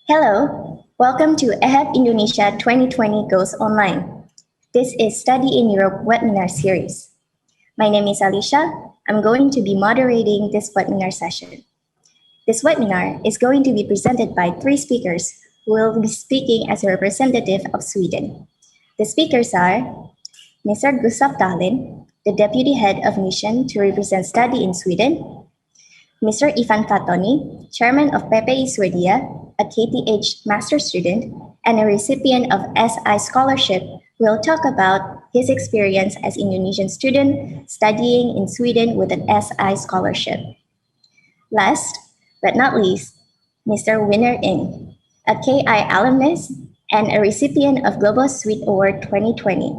Hello, welcome to EHEB Indonesia 2020 Goes Online. This is Study in Europe webinar series. My name is Alicia. I'm going to be moderating this webinar session. This webinar is going to be presented by three speakers who will be speaking as a representative of Sweden. The speakers are Mr. Gustav Dahlin, the Deputy Head of Mission to represent Study in Sweden, Mr. Ivan Fatoni, Chairman of PPI Swedia, a KTH Master Student, and a recipient of SI Scholarship, will talk about his experience as Indonesian student studying in Sweden with an SI Scholarship. Last but not least, Mr. Winner Ng, a KI alumnus and a recipient of Global Suite Award 2020,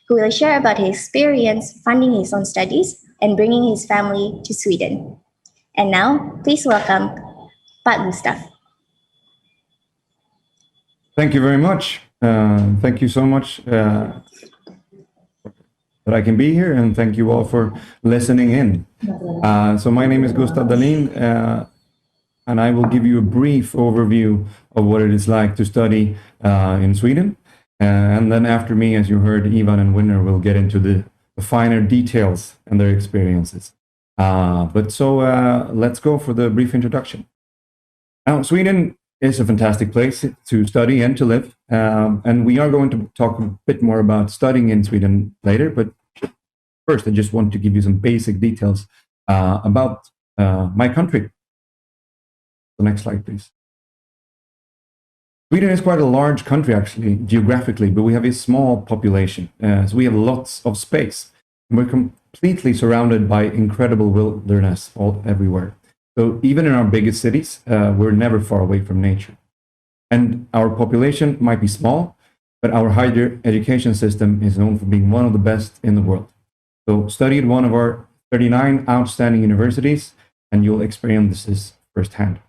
who will share about his experience funding his own studies and bringing his family to Sweden. And now, please welcome Pak Gustav. Thank you very much. Thank you so much that I can be here, and thank you all for listening in. So my name is Gustav Dahlin, and I will give you a brief overview of what it is like to study in Sweden. And then after me, as you heard, Ivan and Winner will get into the finer details and their experiences. Let's go for the brief introduction. Now, Sweden is a fantastic place to study and to live. And we are going to talk a bit more about studying in Sweden later. But first, I just want to give you some basic details about my country. The next slide, please. Sweden is quite a large country, actually, geographically, but we have a small population. So we have lots of space. We're completely surrounded by incredible wilderness everywhere. So even in our biggest cities, we're never far away from nature. And our population might be small, but our higher education system is known for being one of the best in the world. So study at one of our 39 outstanding universities, and you'll experience this firsthand.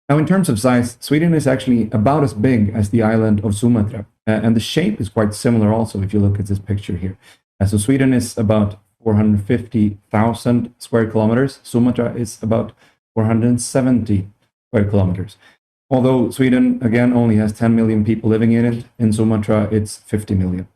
Now, in terms of size, Sweden is actually about as big as the island of Sumatra. And the shape is quite similar also, if you look at this picture here. So Sweden is about 450,000 square kilometers. Sumatra is about 470 square kilometers. Although Sweden, again, only has 10 million people living in it, in Sumatra, it's 50 million.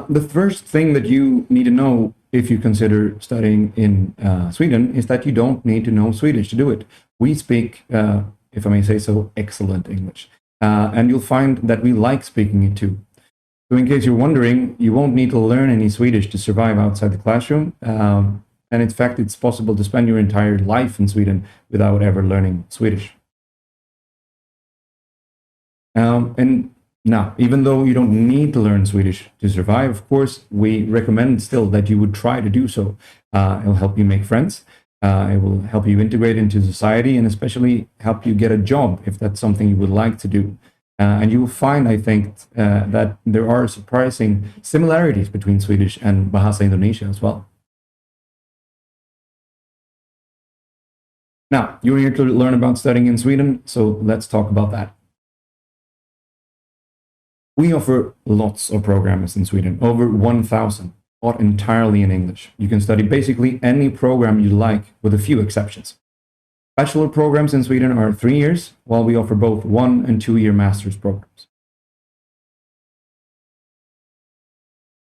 The first thing that you need to know if you consider studying in Sweden is that you don't need to know Swedish to do it. We speak, if I may say so, excellent English. And you'll find that we like speaking it too. So in case you're wondering, you won't need to learn any Swedish to survive outside the classroom. And in fact, it's possible to spend your entire life in Sweden without ever learning Swedish. And now, even though you don't need to learn Swedish to survive, of course, we recommend still that you would try to do so. It'll help you make friends. It will help you integrate into society, and especially help you get a job if that's something you would like to do. And you will find, I think, that there are surprising similarities between Swedish and Bahasa Indonesia as well. Now, you're here to learn about studying in Sweden, so let's talk about that. We offer lots of programs in Sweden, over 1,000, taught entirely in English. You can study basically any program you like, with a few exceptions. Bachelor programs in Sweden are 3 years, while we offer both 1- and 2-year master's programs.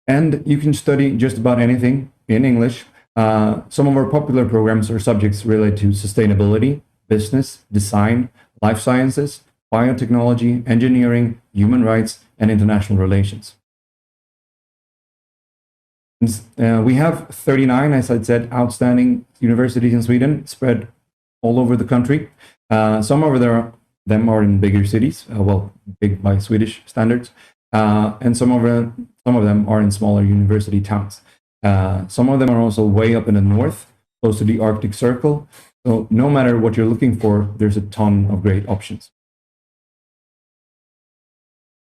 And you can study just about anything in English. Some of our popular programs are subjects related to sustainability, business, design, life sciences, biotechnology, engineering, human rights, and international relations. We have 39, as I said, outstanding universities in Sweden, spread all over the country. Some of them are in bigger cities, well, big by Swedish standards, and some of them are in smaller university towns. Some of them are also way up in the north, close to the Arctic Circle. So no matter what you're looking for, there's a ton of great options.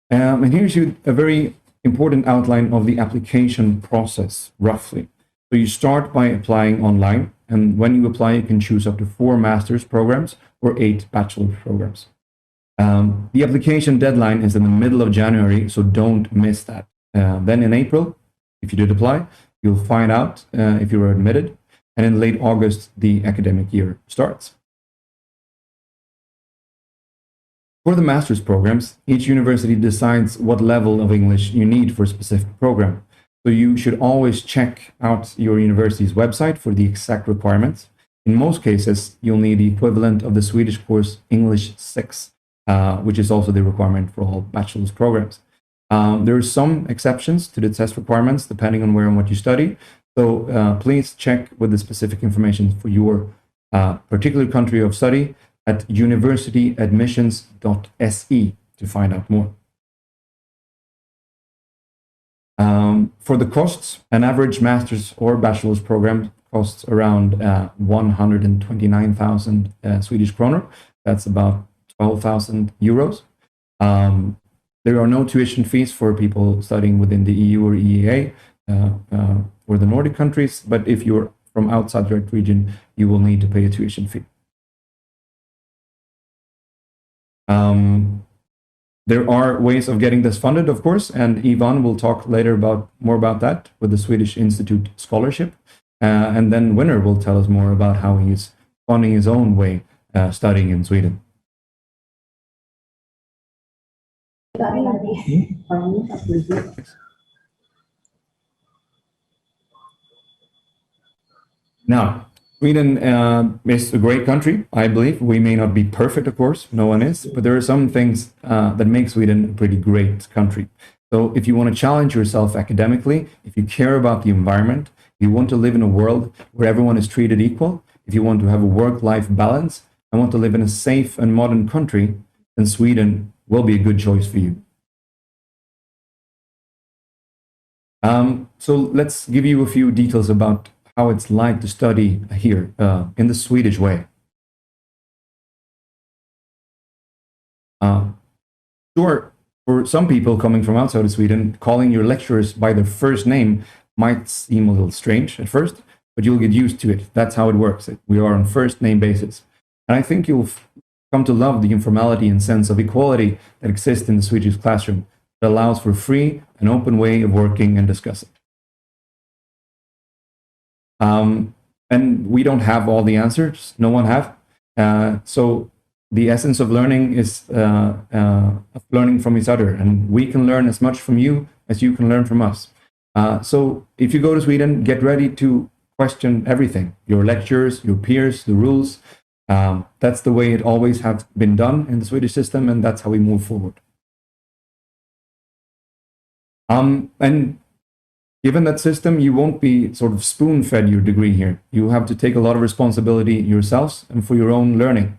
And here's a very important outline of the application process, roughly. So you start by applying online, and when you apply, you can choose up to 4 master's programs or 8 bachelor programs. The application deadline is in the middle of January, so don't miss that. Then in April, if you did apply, you'll find out if you were admitted. and in late August, the academic year starts. For the master's programs, each university decides what level of English you need for a specific program. So you should always check out your university's website for the exact requirements. In most cases, you'll need the equivalent of the Swedish course English 6, which is also the requirement for all bachelor's programs. There are some exceptions to the test requirements depending on where and what you study. So please check with the specific information for your particular country of study at universityadmissions.se to find out more. For the costs, an average master's or bachelor's program costs around 129,000 Swedish kronor. That's about 12,000 euros. There are no tuition fees for people studying within the EU or EEA or the Nordic countries, but if you're from outside that region, you will need to pay a tuition fee. There are ways of getting this funded, of course, and Ivan will talk later more about that with the Swedish Institute Scholarship. And then Winner will tell us more about how he's funding his own way studying in Sweden. Now, Sweden is a great country, I believe. We may not be perfect, of course, no one is, but there are some things that make Sweden a pretty great country. So if you want to challenge yourself academically, if you care about the environment, if you want to live in a world where everyone is treated equal, if you want to have a work-life balance, and want to live in a safe and modern country, then Sweden will be a good choice for you. So let's give you a few details about how it's like to study here in the Swedish way. Sure, for some people coming from outside of Sweden, calling your lecturers by their first name might seem a little strange at first, but you'll get used to it. That's how it works. We are on first name basis. And I think you'll come to love the informality and sense of equality that exists in the Swedish classroom that allows for a free and open way of working and discussing. And we don't have all the answers. No one have. So the essence of learning is of learning from each other. And we can learn as much from you as you can learn from us. So if you go to Sweden, get ready to question everything. Your lectures, your peers, the rules. That's the way it always has been done in the Swedish system. And that's how we move forward. And given that system, you won't be sort of spoon-fed your degree here. You have to take a lot of responsibility yourselves and for your own learning.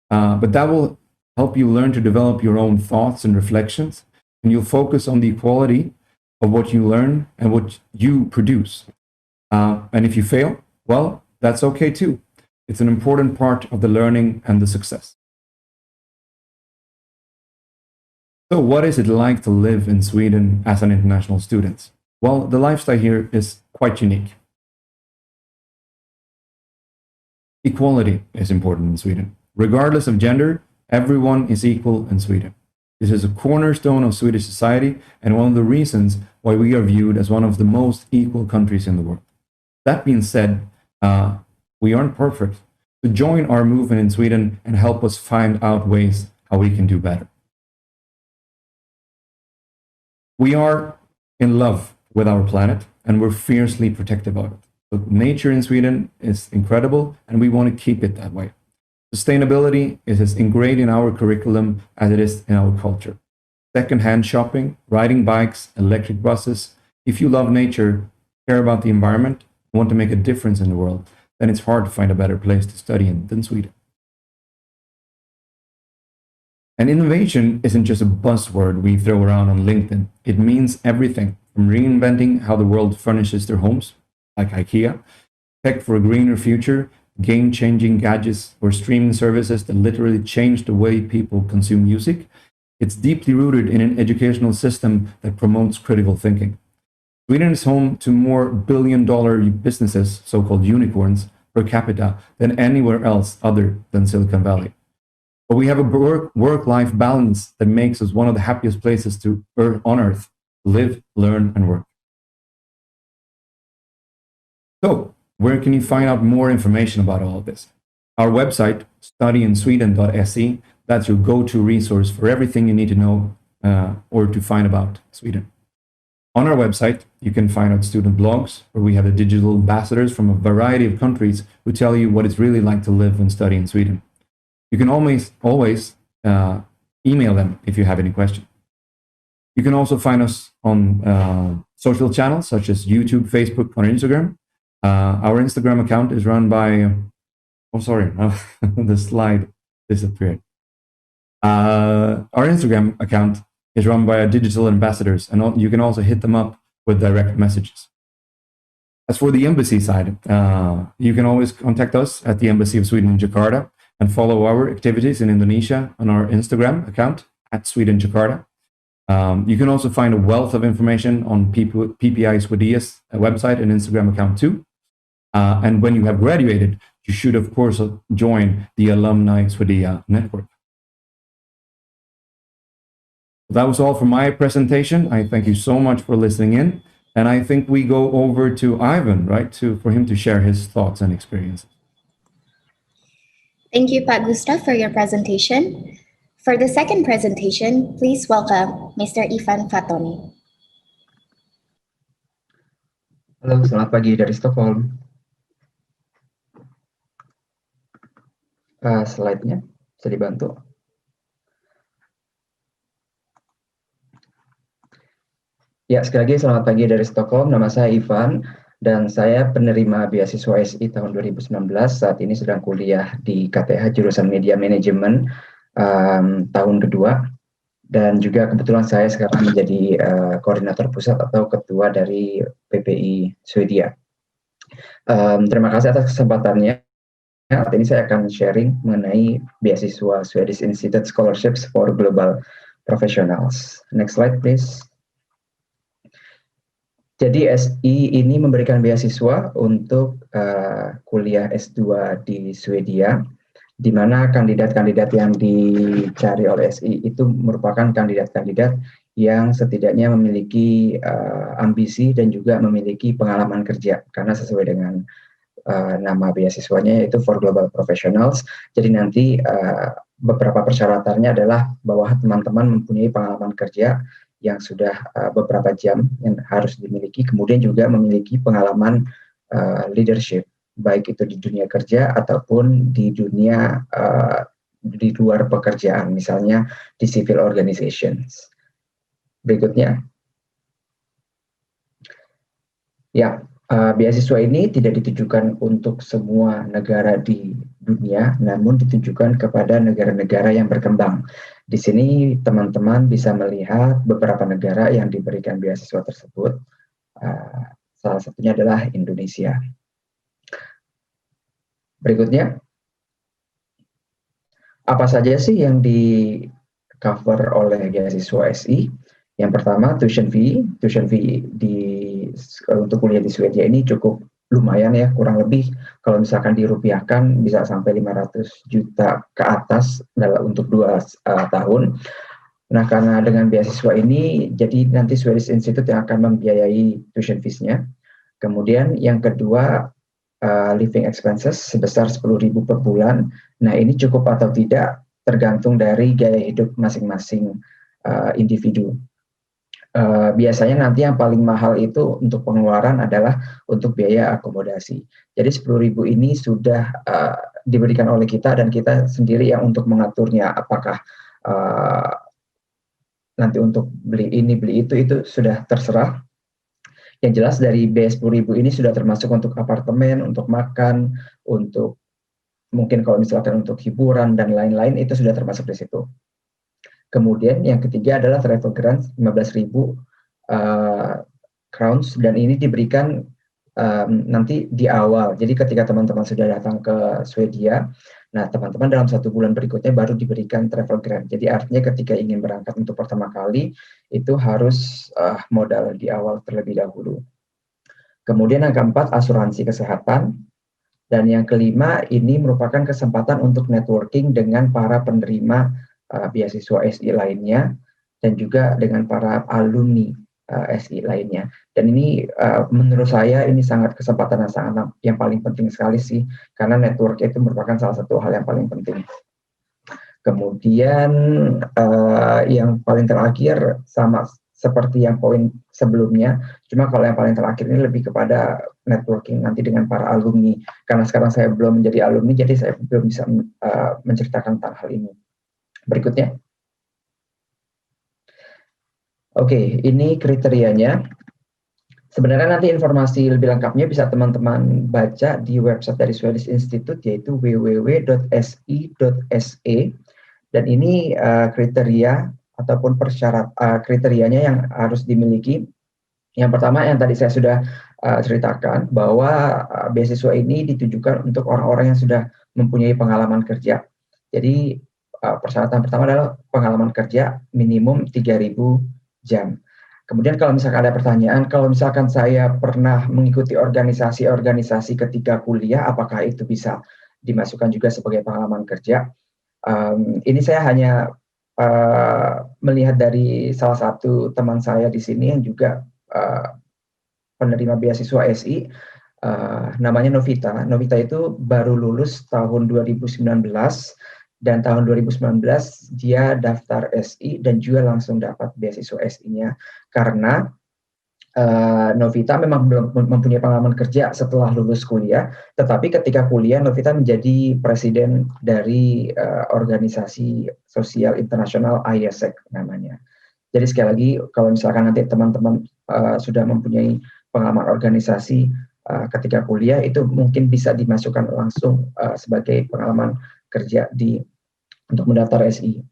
But that will help you learn to develop your own thoughts and reflections, and you'll focus on the quality of what you learn and what you produce. And if you fail, well, that's okay too. It's an important part of the learning and the success. So what is it like to live in Sweden as an international student? Well, the lifestyle here is quite unique. Equality is important in Sweden. Regardless of gender, everyone is equal in Sweden. This is a cornerstone of Swedish society and one of the reasons why we are viewed as one of the most equal countries in the world. That being said, we aren't perfect. So join our movement in Sweden and help us find out ways how we can do better. We are in love with our planet, and we're fiercely protective of it. So nature in Sweden is incredible, and we want to keep it that way. Sustainability is as ingrained in our curriculum as it is in our culture. Second-hand shopping, riding bikes, electric buses. If you love nature, care about the environment, want to make a difference in the world, then it's hard to find a better place to study in than Sweden. And innovation isn't just a buzzword we throw around on LinkedIn. It means everything, from reinventing how the world furnishes their homes, like IKEA, tech for a greener future, game-changing gadgets or streaming services that literally change the way people consume music. It's deeply rooted in an educational system that promotes critical thinking. Sweden is home to more billion-dollar businesses, so-called unicorns, per capita than anywhere else other than Silicon Valley. But we have a work-life balance that makes us one of the happiest places on Earth to live, learn, and work. So, Where can you find out more information about all of this? Our website, studyinsweden.se, that's your go-to resource for everything you need to know or to find about Sweden. On our website, you can find out student blogs, where we have the digital ambassadors from a variety of countries who tell you what it's really like to live and study in Sweden. You can always email them if you have any questions. You can also find us on social channels such as YouTube, Facebook, or Instagram. Our Instagram account is run by, the slide disappeared. Our Instagram account is run by our digital ambassadors, and you can also hit them up with direct messages. As for the embassy side, you can always contact us at the Embassy of Sweden in Jakarta and follow our activities in Indonesia on our Instagram account at Sweden Jakarta. You can also find a wealth of information on PPI Swedea's website and Instagram account too. And when you have graduated, you should, of course, join the Alumni Swedea network. That was all for my presentation. I thank you so much for listening in. And I think we go over to Ivan, right, for him to share his thoughts and experiences. Thank you, Pak Gustav, for your presentation. For the second presentation, please welcome Mr. Ivan Fatoni. Halo, selamat pagi dari Stockholm. Slide-nya bisa dibantu. Ya, sekali lagi selamat pagi dari Stockholm. Nama saya Ivan dan saya penerima beasiswa SI tahun 2019. Saat ini sedang kuliah di KTH jurusan Media Management tahun kedua. Dan juga kebetulan saya sekarang menjadi koordinator pusat atau ketua dari PPI Swedia. Terima kasih atas kesempatannya. Saat ini saya akan sharing mengenai beasiswa Swedish Institute Scholarships for Global Professionals. Next slide, please. Jadi SI ini memberikan beasiswa untuk kuliah S2 di Swedia, di mana kandidat-kandidat yang dicari oleh SI itu merupakan kandidat-kandidat yang setidaknya memiliki ambisi dan juga memiliki pengalaman kerja, karena sesuai dengan nama beasiswanya yaitu for Global Professionals. Jadi nanti beberapa persyaratannya adalah bahwa teman-teman mempunyai pengalaman kerja yang sudah beberapa jam yang harus dimiliki, kemudian juga memiliki pengalaman leadership, baik itu di dunia kerja ataupun di dunia di luar pekerjaan, misalnya di civil organizations. Berikutnya. Ya, beasiswa ini tidak ditujukan untuk semua negara di dunia, namun ditujukan kepada negara-negara yang berkembang. Di sini teman-teman bisa melihat beberapa negara yang diberikan beasiswa tersebut. Salah satunya adalah Indonesia. Berikutnya, apa saja sih yang di-cover oleh beasiswa SI? Yang pertama, tuition fee. Tuition fee untuk kuliah di Swedia ini cukup lumayan ya, kurang lebih kalau misalkan dirupiahkan bisa sampai 500 juta ke atas untuk 2 tahun. Nah, karena dengan beasiswa ini, jadi nanti Swedish Institute yang akan membiayai tuition fees-nya. Kemudian yang kedua, living expenses sebesar 10.000 per bulan. Nah, ini cukup atau tidak tergantung dari gaya hidup masing-masing individu. Biasanya nanti yang paling mahal itu untuk pengeluaran adalah untuk biaya akomodasi. Jadi 10.000 ini sudah diberikan oleh kita dan kita sendiri yang untuk mengaturnya. Apakah nanti untuk beli ini, beli itu sudah terserah. Yang jelas dari biaya 10.000 ini sudah termasuk untuk apartemen, untuk makan, untuk mungkin kalau misalkan untuk hiburan dan lain-lain itu sudah termasuk di situ. Kemudian yang ketiga adalah travel grant 15.000 crowns dan ini diberikan nanti di awal. Jadi ketika teman-teman sudah datang ke Swedia, nah teman-teman dalam 1 bulan berikutnya baru diberikan travel grant. Jadi artinya ketika ingin berangkat untuk pertama kali itu harus modal di awal terlebih dahulu. Kemudian yang keempat, asuransi kesehatan. Dan yang kelima, ini merupakan kesempatan untuk networking dengan para penerima beasiswa SI lainnya dan juga dengan para alumni SI lainnya. Dan ini menurut saya ini sangat kesempatan yang paling penting sekali sih, karena network itu merupakan salah satu hal yang paling penting. Kemudian yang paling terakhir sama seperti yang poin sebelumnya, cuma kalau yang paling terakhir ini lebih kepada networking nanti dengan para alumni. Karena sekarang saya belum menjadi alumni, jadi saya belum bisa menceritakan tentang hal ini. Berikutnya. Oke, ini kriterianya. Sebenarnya nanti informasi lebih lengkapnya bisa teman-teman baca di website dari Swedish Institute, yaitu www.si.se. Dan ini kriteria ataupun kriterianya yang harus dimiliki. Yang pertama yang tadi saya sudah ceritakan, bahwa beasiswa ini ditujukan untuk orang-orang yang sudah mempunyai pengalaman kerja. Jadi persyaratan pertama adalah pengalaman kerja minimum 3.000 jam. Kemudian kalau misalkan ada pertanyaan, kalau misalkan saya pernah mengikuti organisasi-organisasi ketika kuliah, apakah itu bisa dimasukkan juga sebagai pengalaman kerja? Ini saya hanya melihat dari salah satu teman saya di sini yang juga penerima beasiswa SI, namanya Novita. Novita itu baru lulus tahun 2019, dan tahun 2019 dia daftar SI dan juga langsung dapat beasiswa SI-nya, karena Novita memang belum mempunyai pengalaman kerja setelah lulus kuliah, tetapi ketika kuliah Novita menjadi presiden dari organisasi sosial internasional ISEC namanya. Jadi sekali lagi, kalau misalkan nanti teman-teman sudah mempunyai pengalaman organisasi ketika kuliah, itu mungkin bisa dimasukkan langsung sebagai pengalaman kerja untuk mendaftar SI.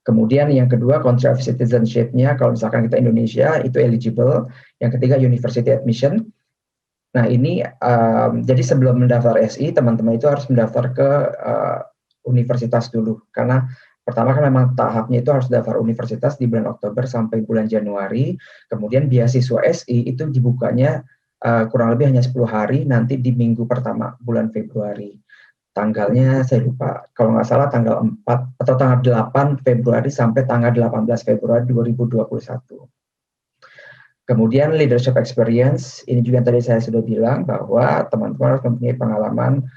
Kemudian yang kedua, country of citizenship-nya, kalau misalkan kita Indonesia, itu eligible. Yang ketiga, university admission. Nah ini, jadi sebelum mendaftar SI, teman-teman itu harus mendaftar ke universitas dulu. Karena pertama kan memang tahapnya itu harus daftar universitas di bulan Oktober sampai bulan Januari. Kemudian beasiswa SI itu dibukanya kurang lebih hanya 10 hari, nanti di minggu pertama bulan Februari. Tanggalnya saya lupa, kalau nggak salah tanggal 4 atau tanggal 8 Februari sampai tanggal 18 Februari 2021. Kemudian leadership experience, ini juga tadi saya sudah bilang bahwa teman-teman harus mempunyai pengalaman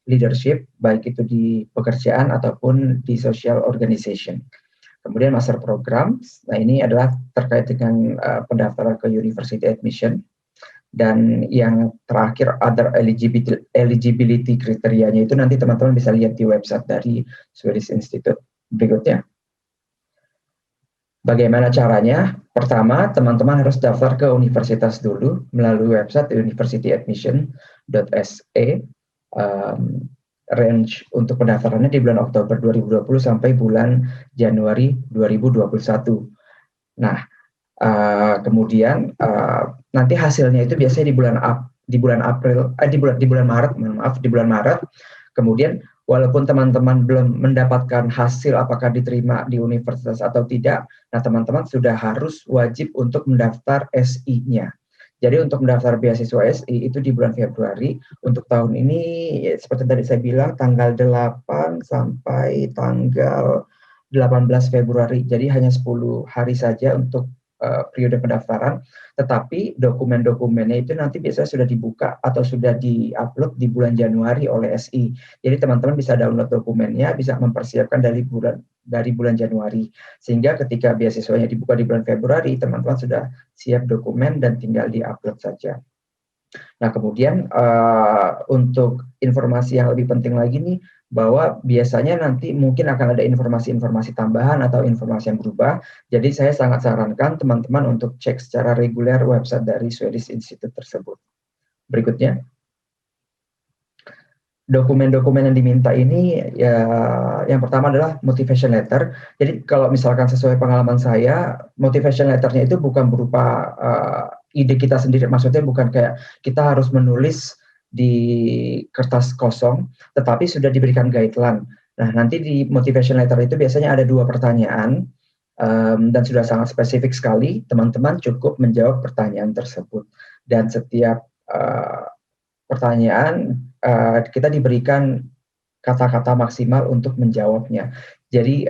leadership, baik itu di pekerjaan ataupun di social organization. Kemudian master program, nah ini adalah terkait dengan pendaftaran ke university admission. Dan yang terakhir, other eligibility kriterianya itu nanti teman-teman bisa lihat di website dari Swedish Institute. Berikutnya. Bagaimana caranya? Pertama, teman-teman harus daftar ke universitas dulu melalui website universityadmission.se. Range untuk pendaftarannya di bulan Oktober 2020 sampai bulan Januari 2021. Nah, kemudian nanti hasilnya itu biasanya di bulan Maret. Kemudian walaupun teman-teman belum mendapatkan hasil apakah diterima di universitas atau tidak, nah teman-teman sudah harus wajib untuk mendaftar SI-nya. Jadi untuk mendaftar beasiswa SI itu di bulan Februari. Untuk tahun ini seperti tadi saya bilang tanggal 8 sampai tanggal 18 Februari. Jadi hanya 10 hari saja untuk periode pendaftaran, tetapi dokumen-dokumennya itu nanti biasanya sudah dibuka atau sudah di-upload di bulan Januari oleh SI. Jadi teman-teman bisa download dokumennya, bisa mempersiapkan dari bulan Januari. Sehingga ketika beasiswanya dibuka di bulan Februari, teman-teman sudah siap dokumen dan tinggal di-upload saja. Nah, kemudian untuk informasi yang lebih penting lagi nih, bahwa biasanya nanti mungkin akan ada informasi-informasi tambahan atau informasi yang berubah. Jadi saya sangat sarankan teman-teman untuk cek secara reguler website dari Swedish Institute tersebut. Berikutnya. Dokumen-dokumen yang diminta ini ya, yang pertama adalah motivation letter. Jadi kalau misalkan sesuai pengalaman saya, motivation letternya itu bukan berupa ide kita sendiri, maksudnya bukan kayak kita harus menulis di kertas kosong, tetapi sudah diberikan guideline. Nah, nanti di motivation letter itu biasanya ada 2 pertanyaan, dan sudah sangat spesifik sekali. Teman-teman cukup menjawab pertanyaan tersebut. Dan setiap pertanyaan kita diberikan kata-kata maksimal untuk menjawabnya. Jadi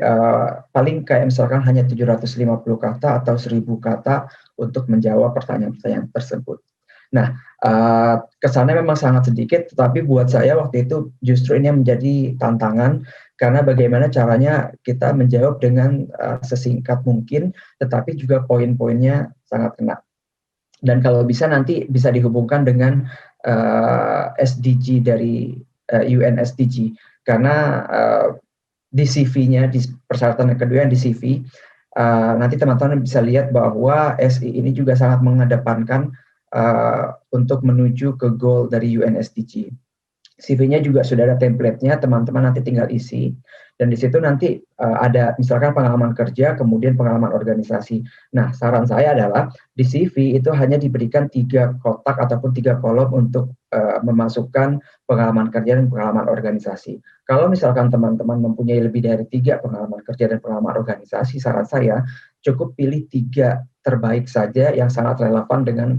paling kayak misalkan hanya 750 kata atau 1000 kata untuk menjawab pertanyaan-pertanyaan tersebut. Nah, kesannya memang sangat sedikit, tetapi buat saya waktu itu justru ini menjadi tantangan karena bagaimana caranya kita menjawab dengan sesingkat mungkin, tetapi juga poin-poinnya sangat kena. Dan kalau bisa nanti bisa dihubungkan dengan SDG dari UN SDG, karena di CV-nya, di persyaratan yang kedua yang di CV, nanti teman-teman bisa lihat bahwa SI ini juga sangat mengedepankan untuk menuju ke goal dari UN SDG. CV-nya juga sudah ada template-nya, teman-teman nanti tinggal isi, dan di situ nanti ada misalkan pengalaman kerja, kemudian pengalaman organisasi. Nah, saran saya adalah di CV itu hanya diberikan 3 kotak ataupun 3 kolom untuk memasukkan pengalaman kerja dan pengalaman organisasi. Kalau misalkan teman-teman mempunyai lebih dari 3 pengalaman kerja dan pengalaman organisasi, saran saya cukup pilih 3 terbaik saja yang sangat relevan dengan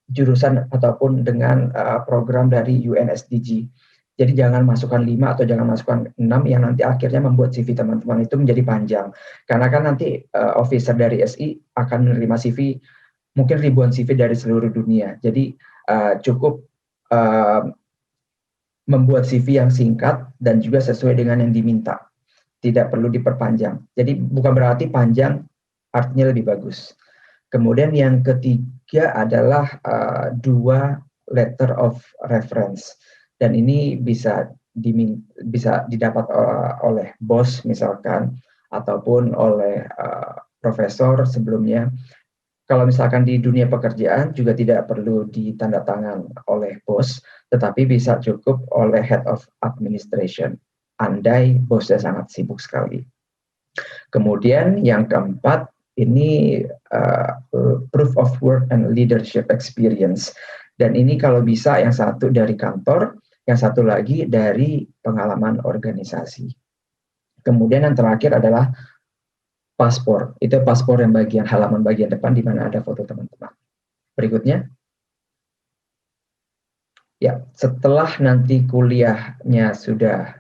jurusan ataupun dengan program dari UN SDG. Jadi jangan masukkan 5 atau jangan masukkan 6 yang nanti akhirnya membuat CV teman-teman itu menjadi panjang. Karena kan nanti officer dari SI akan menerima CV, mungkin ribuan CV dari seluruh dunia. Jadi cukup membuat CV yang singkat dan juga sesuai dengan yang diminta. Tidak perlu diperpanjang. Jadi bukan berarti panjang artinya lebih bagus. Kemudian yang ketiga adalah 2 letter of reference, dan ini bisa didapat oleh bos misalkan ataupun oleh profesor sebelumnya. Kalau misalkan di dunia pekerjaan juga tidak perlu ditandatangan oleh bos, tetapi bisa cukup oleh head of administration, andai bosnya sangat sibuk sekali. Kemudian yang keempat, ini proof of work and leadership experience. Dan ini kalau bisa yang satu dari kantor, yang satu lagi dari pengalaman organisasi. Kemudian yang terakhir adalah paspor. Itu paspor yang halaman bagian depan di mana ada foto teman-teman. Berikutnya. Ya, setelah nanti kuliahnya sudah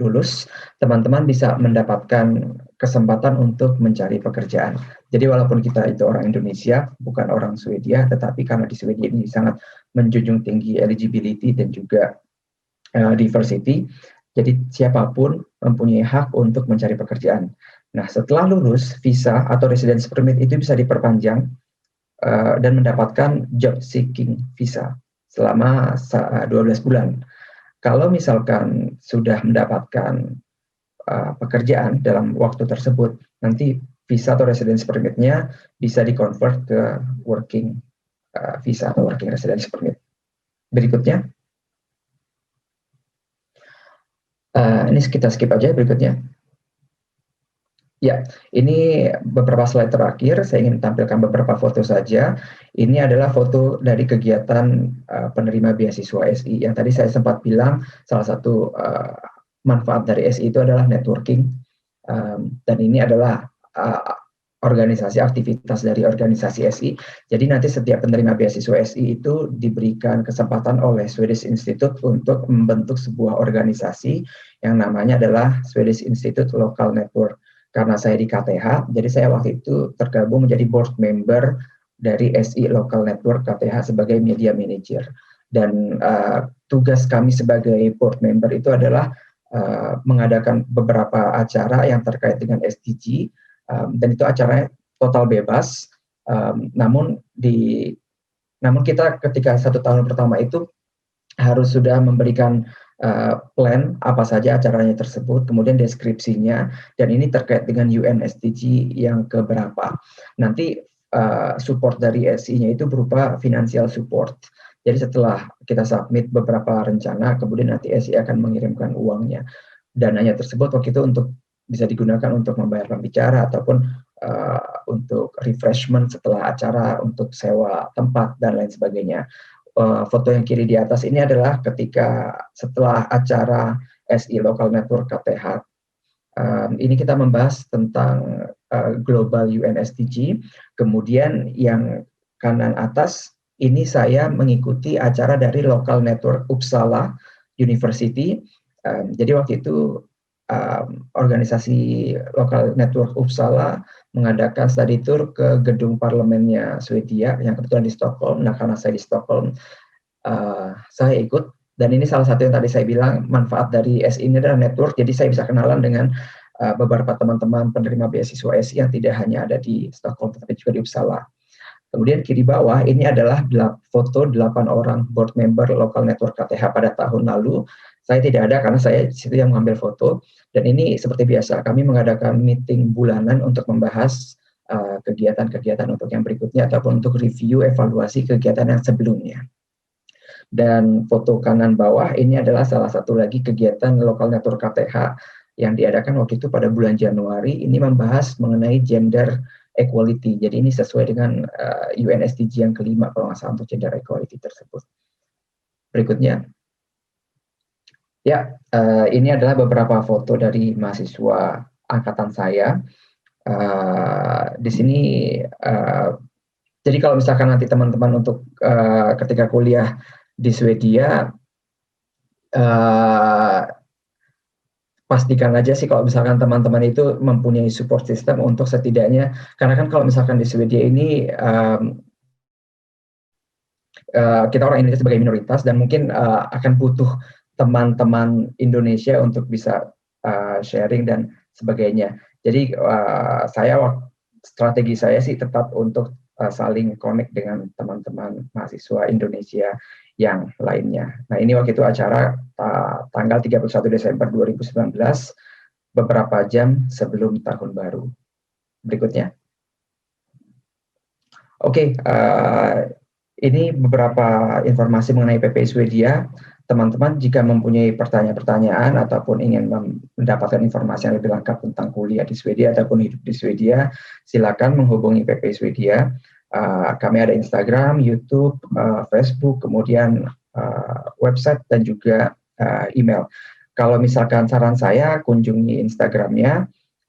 lulus, teman-teman bisa mendapatkan kesempatan untuk mencari pekerjaan. Jadi walaupun kita itu orang Indonesia, bukan orang Swedia, tetapi karena di Swedia ini sangat menjunjung tinggi eligibility dan juga diversity, jadi siapapun mempunyai hak untuk mencari pekerjaan. Nah, setelah lulus, visa atau residence permit itu bisa diperpanjang dan mendapatkan job seeking visa selama 12 bulan. Kalau misalkan sudah mendapatkan pekerjaan dalam waktu tersebut, nanti visa atau residence permit-nya bisa di-convert ke working visa atau working residence permit. Berikutnya. Ini kita skip aja berikutnya. Ya, ini beberapa slide terakhir. Saya ingin tampilkan beberapa foto saja. Ini adalah foto dari kegiatan penerima beasiswa SI. Yang tadi saya sempat bilang, salah satu manfaat dari SI itu adalah networking. Dan ini adalah organisasi, aktivitas dari organisasi SI. Jadi nanti setiap penerima beasiswa SI itu diberikan kesempatan oleh Swedish Institute untuk membentuk sebuah organisasi yang namanya adalah Swedish Institute Local Network. Karena saya di KTH, jadi saya waktu itu tergabung menjadi board member dari SI Local Network KTH sebagai media manager. Dan tugas kami sebagai board member itu adalah mengadakan beberapa acara yang terkait dengan SDG, dan itu acaranya total bebas. Namun kita ketika 1 tahun pertama itu harus sudah memberikan plan apa saja acaranya tersebut, kemudian deskripsinya, dan ini terkait dengan UN SDG yang keberapa. Nanti support dari SI-nya itu berupa financial support. Jadi setelah kita submit beberapa rencana, kemudian nanti SI akan mengirimkan uangnya. Dananya tersebut waktu itu bisa digunakan untuk membayar pembicara ataupun untuk refreshment setelah acara, untuk sewa tempat dan lain sebagainya. Foto yang kiri di atas ini adalah ketika setelah acara SI Local Network KTH. Ini kita membahas tentang Global UN SDG. Kemudian yang kanan atas ini saya mengikuti acara dari Local Network Uppsala University. Jadi waktu itu organisasi lokal network Uppsala mengadakan study tour ke gedung parlemennya Swedia yang kebetulan di Stockholm. Nah, karena saya di Stockholm, saya ikut. Dan ini salah satu yang tadi saya bilang, manfaat dari SI ini adalah network, jadi saya bisa kenalan dengan beberapa teman-teman penerima beasiswa SI yang tidak hanya ada di Stockholm, tetapi juga di Uppsala. Kemudian kiri bawah, ini adalah foto 8 orang board member lokal network KTH pada tahun lalu. Saya tidak ada karena saya di situ yang mengambil foto. Dan ini seperti biasa, kami mengadakan meeting bulanan untuk membahas kegiatan-kegiatan untuk yang berikutnya ataupun untuk review evaluasi kegiatan yang sebelumnya. Dan foto kanan bawah ini adalah salah satu lagi kegiatan lokal network KTH yang diadakan waktu itu pada bulan Januari. Ini membahas mengenai gender equality. Jadi ini sesuai dengan UN SDG yang kelima kalau nggak salah untuk gender equality tersebut. Berikutnya. Ya, ini adalah beberapa foto dari mahasiswa angkatan saya. Di sini, jadi kalau misalkan nanti teman-teman untuk ketika kuliah di Swedia, pastikan aja sih kalau misalkan teman-teman itu mempunyai support system untuk setidaknya, karena kan kalau misalkan di Swedia ini kita orang Indonesia sebagai minoritas dan mungkin akan butuh teman-teman Indonesia untuk bisa sharing dan sebagainya. Jadi strategi saya sih tetap untuk saling connect dengan teman-teman mahasiswa Indonesia yang lainnya. Nah, ini waktu itu acara tanggal 31 Desember 2019, beberapa jam sebelum tahun baru. Berikutnya. Oke, ini beberapa informasi mengenai PPI Swedia. Teman-teman jika mempunyai pertanyaan-pertanyaan ataupun ingin mendapatkan informasi yang lebih lengkap tentang kuliah di Swedia ataupun hidup di Swedia, silakan menghubungi PPI Swedia. Kami ada Instagram, YouTube, Facebook, kemudian website dan juga email. Kalau misalkan saran saya, kunjungi Instagramnya.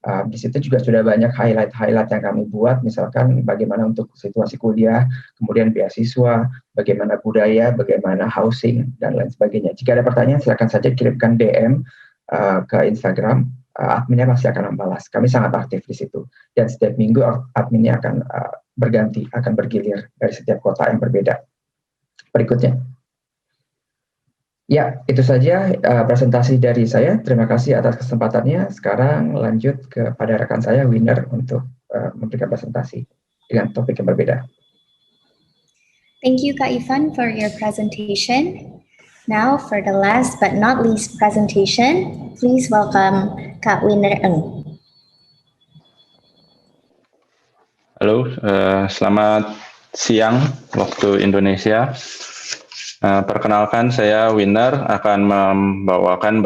Di situ juga sudah banyak highlight yang kami buat, misalkan bagaimana untuk situasi kuliah, kemudian beasiswa, bagaimana budaya, bagaimana housing, dan lain sebagainya. Jika ada pertanyaan, silakan saja kirimkan DM ke Instagram, adminnya pasti akan membalas. Kami sangat aktif di situ. Dan setiap minggu adminnya akan berganti, akan bergilir dari setiap kota yang berbeda. Berikutnya. Ya, itu saja presentasi dari saya. Terima kasih atas kesempatannya. Sekarang lanjut kepada rekan saya, Winner, untuk memberikan presentasi dengan topik yang berbeda. Thank you, Kak Ivan, for your presentation. Now, for the last but not least presentation, please welcome Kak Winner Eng. Halo, selamat siang waktu Indonesia. Perkenalkan, saya Winner akan membawakan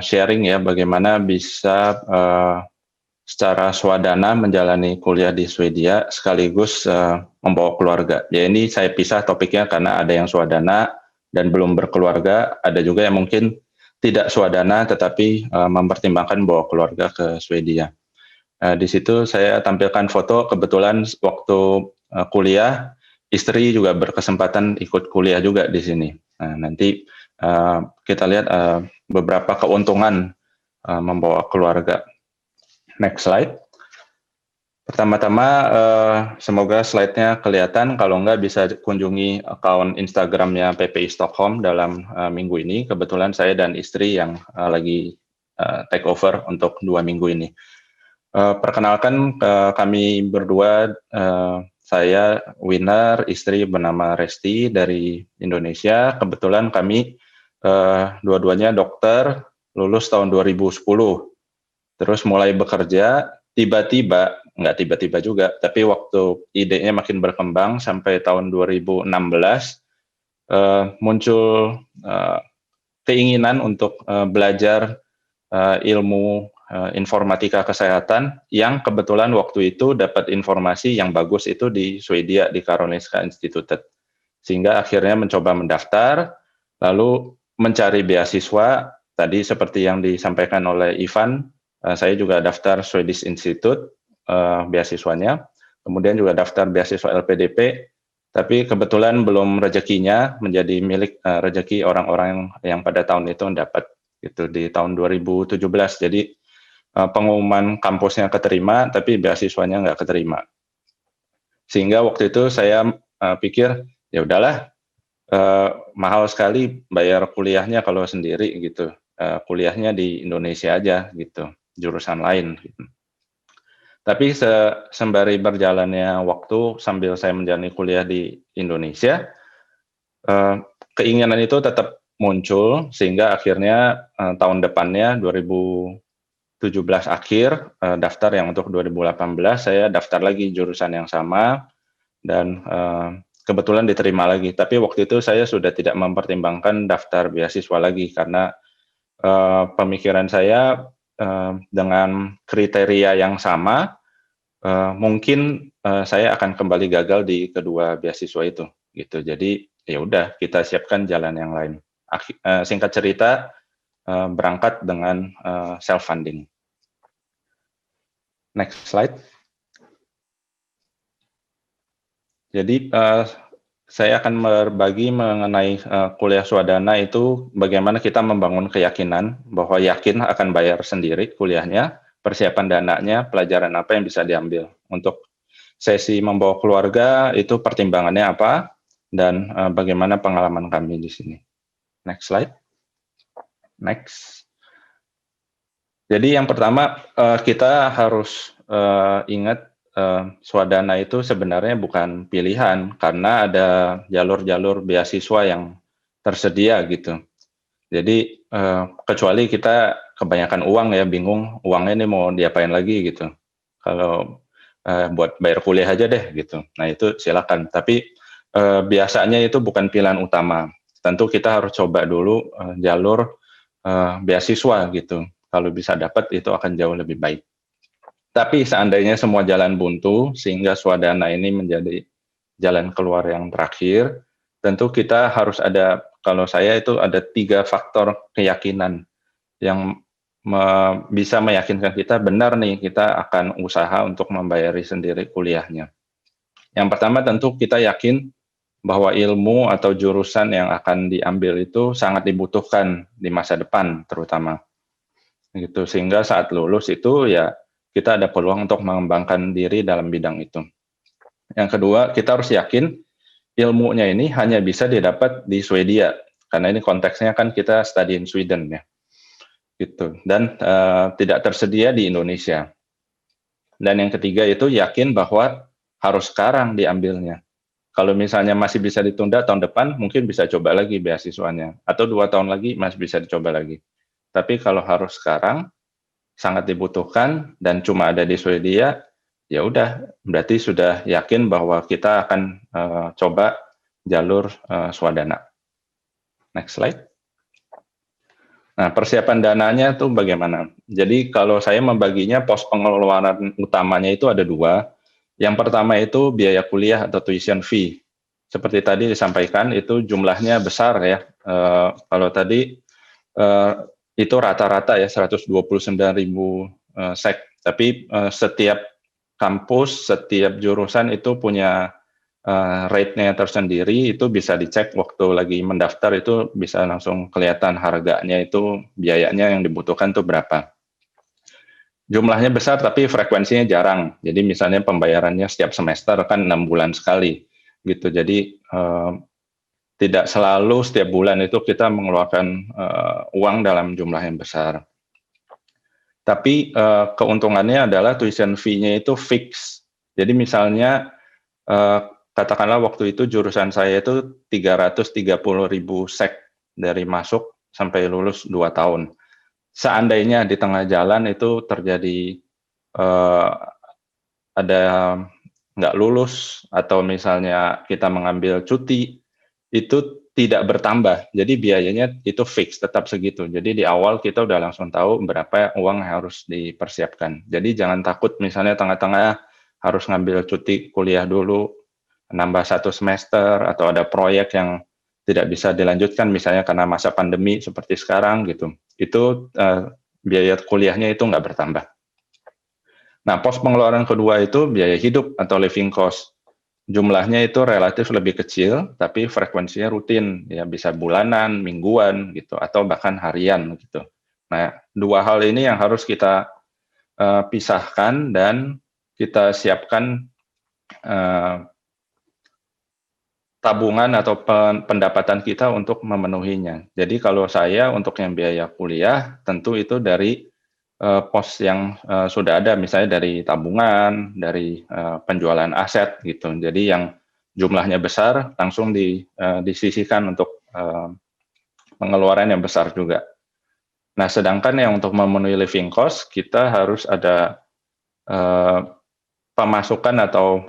sharing ya bagaimana bisa secara swadana menjalani kuliah di Swedia sekaligus membawa keluarga. Ya, ini saya pisah topiknya karena ada yang swadana dan belum berkeluarga, ada juga yang mungkin tidak swadana tetapi mempertimbangkan bawa keluarga ke Swedia. Di situ saya tampilkan foto, kebetulan waktu kuliah, istri juga berkesempatan ikut kuliah juga di sini. Nah, nanti kita lihat beberapa keuntungan membawa keluarga. Next slide. Pertama-tama, semoga slide-nya kelihatan, kalau enggak bisa kunjungi akun Instagramnya PPI Stockholm dalam minggu ini. Kebetulan saya dan istri yang lagi take over untuk 2 minggu ini. Perkenalkan kami berdua, saya Winner, istri bernama Resti dari Indonesia. Kebetulan kami dua-duanya dokter, lulus tahun 2010. Terus mulai bekerja, nggak tiba-tiba juga, tapi waktu idenya makin berkembang sampai tahun 2016, muncul keinginan untuk belajar ilmu informatika kesehatan yang kebetulan waktu itu dapat informasi yang bagus itu di Swedia, di Karolinska Institutet. Sehingga akhirnya mencoba mendaftar, lalu mencari beasiswa, tadi seperti yang disampaikan oleh Ivan, saya juga daftar Swedish Institute beasiswanya, kemudian juga daftar beasiswa LPDP, tapi kebetulan belum rezekinya menjadi milik rezeki orang-orang yang pada tahun itu dapat gitu di tahun 2017. Jadi pengumuman kampusnya keterima, tapi beasiswanya nggak keterima. Sehingga waktu itu saya pikir, ya udahlah, mahal sekali bayar kuliahnya kalau sendiri gitu. Kuliahnya di Indonesia aja gitu, jurusan lain. Gitu. Tapi sembari berjalannya waktu sambil saya menjalani kuliah di Indonesia, keinginan itu tetap muncul sehingga akhirnya tahun depannya 2017 akhir daftar yang untuk 2018 saya daftar lagi jurusan yang sama dan kebetulan diterima lagi. Tapi waktu itu saya sudah tidak mempertimbangkan daftar beasiswa lagi karena pemikiran saya dengan kriteria yang sama mungkin saya akan kembali gagal di kedua beasiswa itu gitu. Jadi ya udah kita siapkan jalan yang lain. Singkat cerita berangkat dengan self funding. Next slide. Jadi saya akan berbagi mengenai kuliah swadana itu bagaimana kita membangun keyakinan bahwa yakin akan bayar sendiri kuliahnya, persiapan dananya, pelajaran apa yang bisa diambil. Untuk sesi membawa keluarga itu pertimbangannya apa dan bagaimana pengalaman kami di sini. Next slide. Next. Jadi yang pertama kita harus ingat swadana itu sebenarnya bukan pilihan karena ada jalur-jalur beasiswa yang tersedia gitu. Jadi kecuali kita kebanyakan uang ya, bingung uangnya ini mau diapain lagi gitu. Kalau buat bayar kuliah aja deh gitu. Nah itu silakan. Tapi biasanya itu bukan pilihan utama. Tentu kita harus coba dulu jalur beasiswa gitu. Kalau bisa dapat itu akan jauh lebih baik. Tapi seandainya semua jalan buntu sehingga swadana ini menjadi jalan keluar yang terakhir, tentu kita harus ada, kalau saya itu ada 3 faktor keyakinan yang bisa meyakinkan kita benar nih kita akan usaha untuk membayari sendiri kuliahnya. Yang pertama tentu kita yakin bahwa ilmu atau jurusan yang akan diambil itu sangat dibutuhkan di masa depan terutama. Gitu, sehingga saat lulus itu ya kita ada peluang untuk mengembangkan diri dalam bidang itu. Yang kedua, kita harus yakin ilmunya ini hanya bisa didapat di Swedia, karena ini konteksnya kan kita study in Sweden ya, gitu. Dan tidak tersedia di Indonesia. Dan yang ketiga itu yakin bahwa harus sekarang diambilnya. Kalau misalnya masih bisa ditunda tahun depan, mungkin bisa coba lagi beasiswanya, atau 2 tahun lagi masih bisa dicoba lagi. Tapi kalau harus sekarang, sangat dibutuhkan dan cuma ada di Swedia, ya udah berarti sudah yakin bahwa kita akan coba jalur swadana. Next slide. Nah, persiapan dananya tuh bagaimana? Jadi kalau saya membaginya pos pengeluaran utamanya itu ada 2. Yang pertama itu biaya kuliah atau tuition fee. Seperti tadi disampaikan itu jumlahnya besar ya. Kalau tadi itu rata-rata ya 129.000 sek. Tapi setiap kampus, setiap jurusan itu punya rate-nya tersendiri. Itu bisa dicek waktu lagi mendaftar, itu bisa langsung kelihatan harganya itu, biayanya yang dibutuhkan itu berapa. Jumlahnya besar tapi frekuensinya jarang. Jadi misalnya pembayarannya setiap semester kan 6 bulan sekali gitu. Jadi tidak selalu setiap bulan itu kita mengeluarkan uang dalam jumlah yang besar. Tapi keuntungannya adalah tuition fee-nya itu fix. Jadi misalnya katakanlah waktu itu jurusan saya itu 330.000 sek dari masuk sampai lulus 2 tahun. Seandainya di tengah jalan itu terjadi ada nggak lulus atau misalnya kita mengambil cuti, itu tidak bertambah, jadi biayanya itu fix, tetap segitu. Jadi di awal kita udah langsung tahu berapa uang yang harus dipersiapkan. Jadi jangan takut misalnya tengah-tengah harus ngambil cuti kuliah dulu, nambah 1 semester, atau ada proyek yang tidak bisa dilanjutkan misalnya karena masa pandemi seperti sekarang gitu. Itu biaya kuliahnya itu nggak bertambah. Nah, pos pengeluaran kedua itu biaya hidup atau living cost. Jumlahnya itu relatif lebih kecil, tapi frekuensinya rutin, ya bisa bulanan, mingguan, gitu, atau bahkan harian, gitu. Nah, dua hal ini yang harus kita pisahkan dan kita siapkan tabungan atau pendapatan kita untuk memenuhinya. Jadi kalau saya untuk yang biaya kuliah, tentu itu dari pos yang sudah ada, misalnya dari tabungan, dari penjualan aset gitu. Jadi yang jumlahnya besar langsung disisihkan untuk pengeluaran yang besar juga. Nah, sedangkan yang untuk memenuhi living cost, kita harus ada pemasukan atau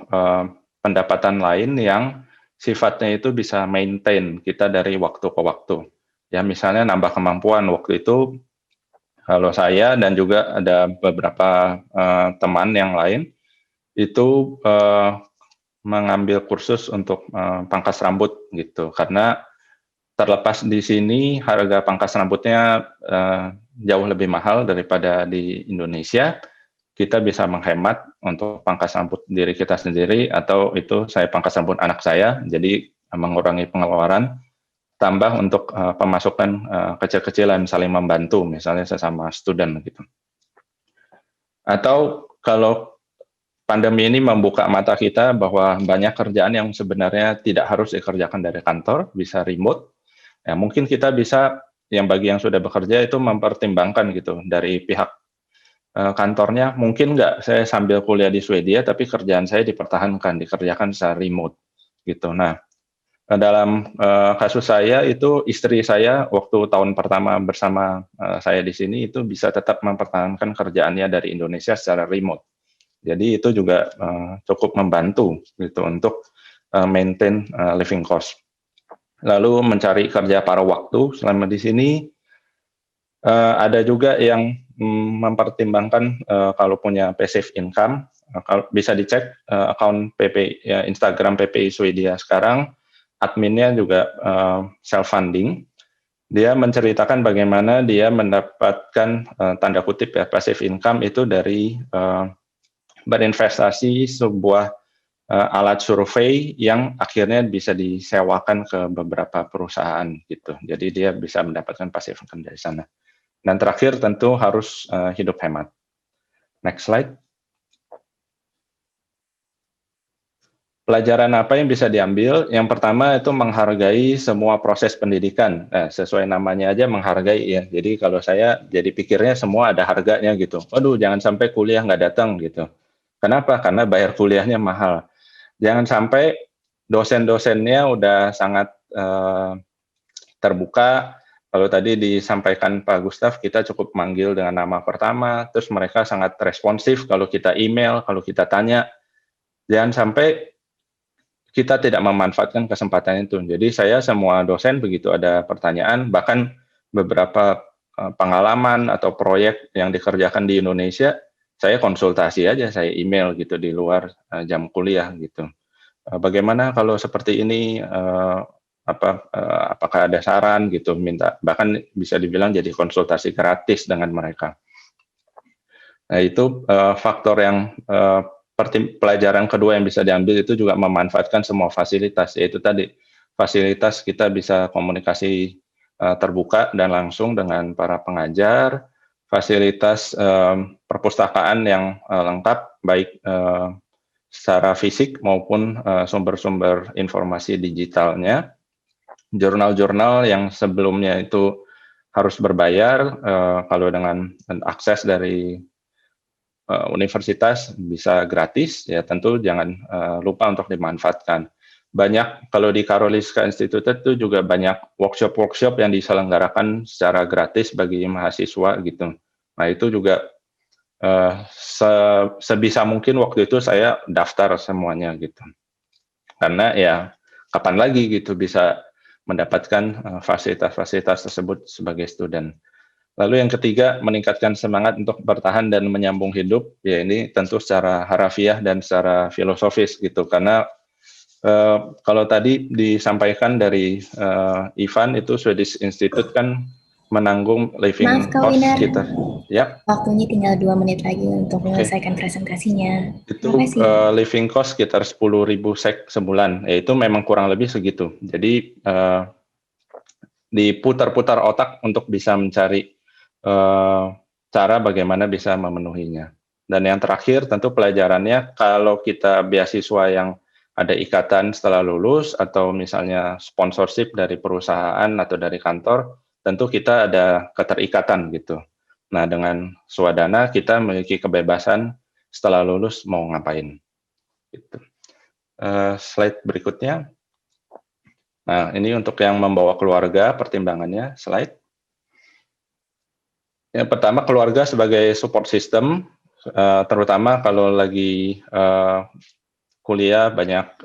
pendapatan lain yang sifatnya itu bisa maintain kita dari waktu ke waktu. Ya, misalnya nambah kemampuan. Waktu itu kalau saya dan juga ada beberapa teman yang lain itu mengambil kursus untuk pangkas rambut gitu, karena terlepas di sini harga pangkas rambutnya jauh lebih mahal daripada di Indonesia. Kita bisa menghemat untuk pangkas rambut diri kita sendiri, atau itu saya pangkas rambut anak saya, jadi mengurangi pengeluaran, tambah untuk pemasukan kecil-kecilan saling membantu, misalnya sesama student gitu. Atau kalau pandemi ini membuka mata kita bahwa banyak kerjaan yang sebenarnya tidak harus dikerjakan dari kantor, bisa remote. Ya, mungkin kita bisa, yang bagi yang sudah bekerja itu mempertimbangkan gitu dari pihak kantornya, mungkin nggak saya sambil kuliah di Swedia tapi kerjaan saya dipertahankan, dikerjakan secara remote gitu. Nah, dalam kasus saya itu istri saya waktu tahun pertama bersama saya di sini itu bisa tetap mempertahankan kerjaannya dari Indonesia secara remote. Jadi itu juga cukup membantu gitu untuk maintain living cost. Lalu mencari kerja paruh waktu selama di sini, ada juga yang mempertimbangkan kalau punya passive income, bisa dicek akun PP ya, Instagram PPI Swedia sekarang, adminnya juga self funding. Dia menceritakan bagaimana dia mendapatkan tanda kutip ya passive income itu dari berinvestasi sebuah alat survei yang akhirnya bisa disewakan ke beberapa perusahaan gitu. Jadi dia bisa mendapatkan passive income dari sana. Dan terakhir tentu harus hidup hemat. Next slide. Pelajaran apa yang bisa diambil? Yang pertama itu menghargai semua proses pendidikan. Sesuai namanya aja menghargai ya. Jadi kalau saya jadi pikirnya semua ada harganya gitu. Waduh, jangan sampai kuliah nggak datang gitu. Kenapa? Karena bayar kuliahnya mahal. Jangan sampai dosen-dosennya udah sangat terbuka. Kalau tadi disampaikan Pak Gustaf, kita cukup manggil dengan nama pertama, terus mereka sangat responsif kalau kita email, kalau kita tanya. Jangan sampai kita tidak memanfaatkan kesempatan itu. Jadi saya semua dosen begitu ada pertanyaan, bahkan beberapa pengalaman atau proyek yang dikerjakan di Indonesia, saya konsultasi aja, saya email gitu di luar jam kuliah gitu. Bagaimana kalau seperti ini, apakah ada saran gitu, minta, bahkan bisa dibilang jadi konsultasi gratis dengan mereka. Nah itu faktor yang pelajaran kedua yang bisa diambil itu juga memanfaatkan semua fasilitas, yaitu tadi fasilitas kita bisa komunikasi terbuka dan langsung dengan para pengajar, fasilitas perpustakaan yang lengkap baik secara fisik maupun sumber-sumber informasi digitalnya. Jurnal-jurnal yang sebelumnya itu harus berbayar, kalau dengan akses dari universitas bisa gratis, ya tentu jangan lupa untuk dimanfaatkan. Banyak, kalau di Karolinska Institute itu juga banyak workshop-workshop yang diselenggarakan secara gratis bagi mahasiswa gitu. Nah itu juga sebisa mungkin waktu itu saya daftar semuanya gitu. Karena ya kapan lagi gitu bisa mendapatkan fasilitas-fasilitas tersebut sebagai student. Lalu yang ketiga, meningkatkan semangat untuk bertahan dan menyambung hidup. Ya ini tentu secara harafiah dan secara filosofis gitu. Karena kalau tadi disampaikan dari Ivan itu Swedish Institute kan menanggung living cost kita. Ya. Waktunya tinggal 2 menit lagi untuk menyelesaikan presentasinya. Itu living cost sekitar 10.000 SEK sebulan. Ya itu memang kurang lebih segitu. Jadi diputar-putar otak untuk bisa mencari cara bagaimana bisa memenuhinya. Dan yang terakhir tentu pelajarannya, kalau kita beasiswa yang ada ikatan setelah lulus atau misalnya sponsorship dari perusahaan atau dari kantor, tentu kita ada keterikatan gitu. Nah, dengan Swadana kita memiliki kebebasan setelah lulus mau ngapain. Gitu. Slide berikutnya. Nah, ini untuk yang membawa keluarga, pertimbangannya, slide. Yang pertama, keluarga sebagai support system, terutama kalau lagi kuliah banyak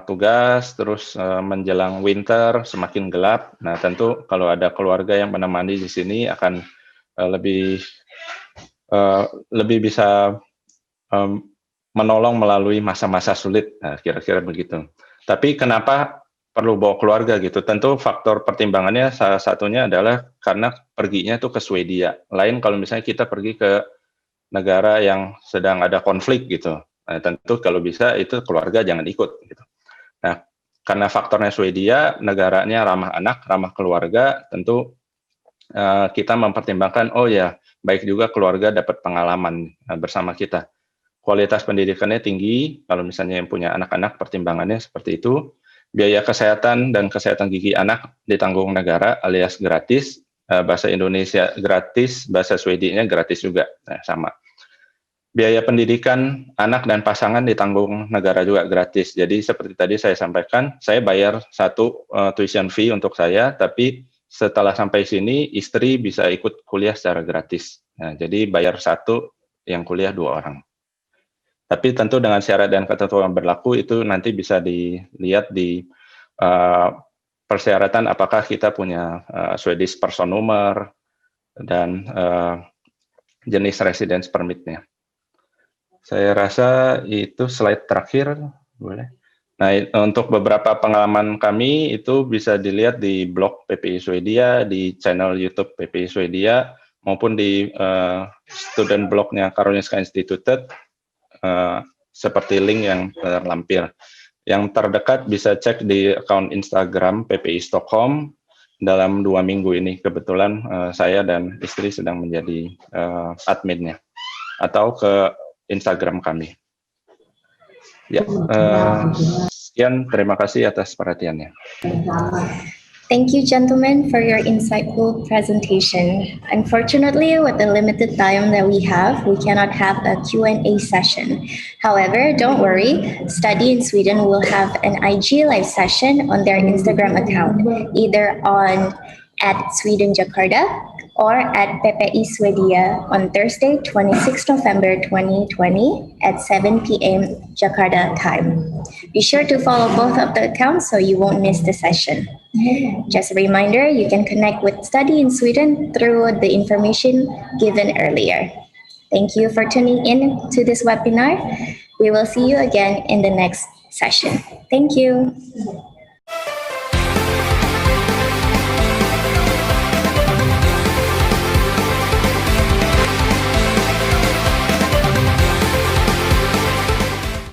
tugas, terus menjelang winter semakin gelap. Nah, tentu kalau ada keluarga yang menemani di sini akan lebih bisa menolong melalui masa-masa sulit. Nah, kira-kira begitu. Tapi kenapa perlu bawa keluarga gitu? Tentu faktor pertimbangannya salah satunya adalah karena perginya tuh ke Swedia. Lain kalau misalnya kita pergi ke negara yang sedang ada konflik gitu. Nah, tentu kalau bisa itu keluarga jangan ikut gitu. Nah, karena faktornya Swedia, negaranya ramah anak, ramah keluarga, tentu kita mempertimbangkan, oh ya, baik juga keluarga dapat pengalaman bersama kita. Kualitas pendidikannya tinggi, kalau misalnya yang punya anak-anak pertimbangannya seperti itu. Biaya kesehatan dan kesehatan gigi anak ditanggung negara alias gratis, bahasa Indonesia gratis, bahasa Swedianya gratis juga, nah, sama. Biaya pendidikan anak dan pasangan ditanggung negara juga gratis. Jadi seperti tadi saya sampaikan, saya bayar satu tuition fee untuk saya, tapi setelah sampai sini istri bisa ikut kuliah secara gratis. Nah, jadi bayar satu, yang kuliah 2 orang. Tapi tentu dengan syarat dan ketentuan berlaku itu nanti bisa dilihat di persyaratan apakah kita punya Swedish person number dan jenis residence permit-nya. Saya rasa itu slide terakhir, boleh. Nah, untuk beberapa pengalaman kami itu bisa dilihat di blog PPI Swedia, di channel YouTube PPI Swedia, maupun di student blognya Karolinska Institutet, seperti link yang terlampir. Yang terdekat bisa cek di akun Instagram PPI Stockholm. Dalam 2 minggu ini kebetulan saya dan istri sedang menjadi adminnya, atau ke Instagram kami. Ya, sekian, terima kasih atas perhatiannya. Thank you, gentlemen, for your insightful presentation. Unfortunately, with the limited time that we cannot have a Q&A session. However, don't worry, Study in Sweden will have an IG live session on their Instagram account, either on @SwedenJakarta or at PPI Swedia on Thursday, 26 November 2020 at 7 p.m. Jakarta time. Be sure to follow both of the accounts so you won't miss the session. Just a reminder, you can connect with Study in Sweden through the information given earlier. Thank you for tuning in to this webinar. We will see you again in the next session. Thank you.